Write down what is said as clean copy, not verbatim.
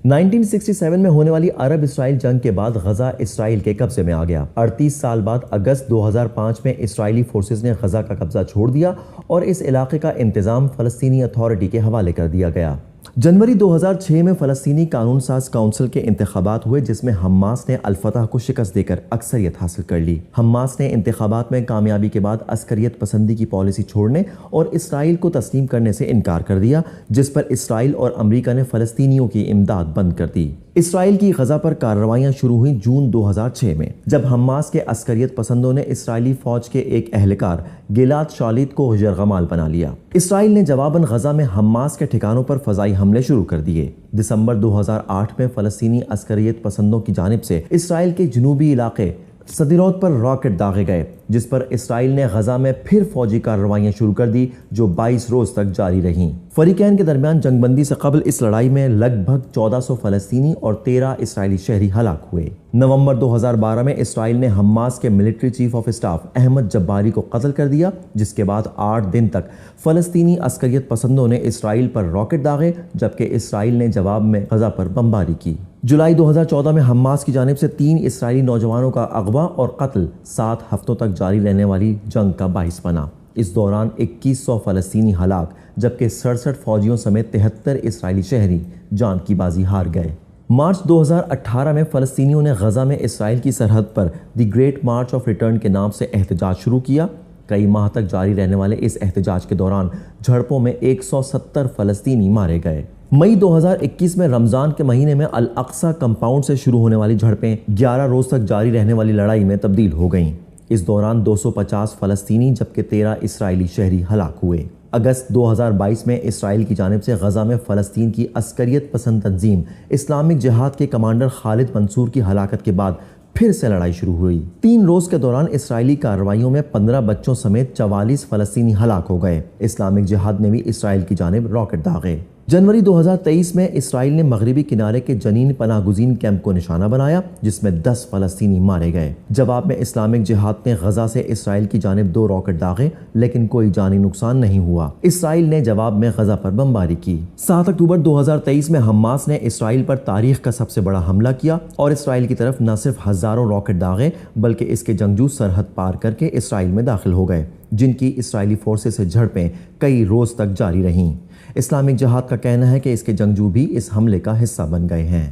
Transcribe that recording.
1967 میں ہونے والی عرب اسرائیل جنگ کے بعد غزہ اسرائیل کے قبضے میں آ گیا۔ 38 سال بعد اگست 2005 میں اسرائیلی فورسز نے غزہ کا قبضہ چھوڑ دیا اور اس علاقے کا انتظام فلسطینی اتھارٹی کے حوالے کر دیا گیا۔ جنوری 2006 میں فلسطینی قانون ساز کونسل کے انتخابات ہوئے، جس میں حماس نے الفتح کو شکست دے کر اکثریت حاصل کر لی۔ حماس نے انتخابات میں کامیابی کے بعد عسکریت پسندی کی پالیسی چھوڑنے اور اسرائیل کو تسلیم کرنے سے انکار کر دیا، جس پر اسرائیل اور امریکہ نے فلسطینیوں کی امداد بند کر دی۔ اسرائیل کی غزہ پر کارروائیاں شروع ہوئیں جون 2006 میں، جب حماس کے عسکریت پسندوں نے اسرائیلی فوج کے ایک اہلکار گیلاد شالیت کو یرغمال بنا لیا۔ اسرائیل نے جواباً غزہ میں حماس کے ٹھکانوں پر فضائی حملے شروع کر دیے۔ دسمبر 2008 میں فلسطینی عسکریت پسندوں کی جانب سے اسرائیل کے جنوبی علاقے صدیروت پر راکٹ داغے گئے، جس پر اسرائیل نے غزہ میں پھر فوجی کارروائیاں شروع کر دی، جو 22 روز تک جاری رہیں۔ فریقین کے درمیان جنگ بندی سے قبل اس لڑائی میں لگ بھگ 1400 فلسطینی اور 13 اسرائیلی شہری ہلاک ہوئے۔ نومبر 2012 میں اسرائیل نے حماس کے military chief of staff Ahmed Jabari کو قتل کر دیا، جس کے بعد 8 دن تک فلسطینی عسکریت پسندوں نے اسرائیل پر راکٹ داغے، جبکہ اسرائیل نے جواب میں غزہ پر بمباری کی۔ جولائی 2014 میں حماس کی جانب سے 3 اسرائیلی نوجوانوں کا اغوا اور قتل 7 ہفتوں تک جاری رہنے والی جنگ کا باعث بنا۔ اس دوران 2100 فلسطینی ہلاک، جبکہ 67 فوجیوں سمیت 73 اسرائیلی شہری جان کی بازی ہار گئے۔ مارچ 2018 میں فلسطینیوں نے غزہ میں اسرائیل کی سرحد پر the great march of return کے نام سے احتجاج شروع کیا۔ کئی ماہ تک جاری رہنے والے اس احتجاج کے دوران جھڑپوں میں 170 فلسطینی مارے گئے۔ مئی 2021 میں رمضان کے مہینے میں الاقصی کمپاؤنڈ سے شروع ہونے والی جھڑپیں 11 روز تک جاری رہنے والی لڑائی میں تبدیل ہو گئیں۔ اس دوران 250 فلسطینی جبکہ 13 اسرائیلی شہری ہلاک ہوئے۔ اگست 2022 میں اسرائیل کی جانب سے غزہ میں فلسطین کی عسکریت پسند تنظیم اسلامک جہاد کے کمانڈر خالد منصور کی ہلاکت کے بعد پھر سے لڑائی شروع ہوئی۔ 3 روز کے دوران اسرائیلی کارروائیوں میں 15 بچوں سمیت 44 فلسطینی ہلاک ہو گئے۔ اسلامک جہاد نے بھی اسرائیل کی جانب راکٹ داغے۔ جنوری 2023 میں اسرائیل نے مغربی کنارے کے جنین پناہ گزین کیمپ کو نشانہ بنایا، جس میں 10 فلسطینی مارے گئے۔ جواب میں اسلامک جہاد نے غزہ سے اسرائیل کی جانب 2 راکٹ داغے، لیکن کوئی جانی نقصان نہیں ہوا۔ اسرائیل نے جواب میں غزہ پر بمباری کی۔ 7 اکتوبر 2023 میں حماس نے اسرائیل پر تاریخ کا سب سے بڑا حملہ کیا اور اسرائیل کی طرف نہ صرف ہزاروں راکٹ داغے، بلکہ اس کے جنگجو سرحد پار کر کے اسرائیل میں داخل ہو گئے، جن کی اسرائیلی فورسز سے جھڑپیں کئی روز تک جاری رہیں۔ اسلامک جہاد کا کہنا ہے کہ اس کے جنگجو بھی اس حملے کا حصہ بن گئے ہیں۔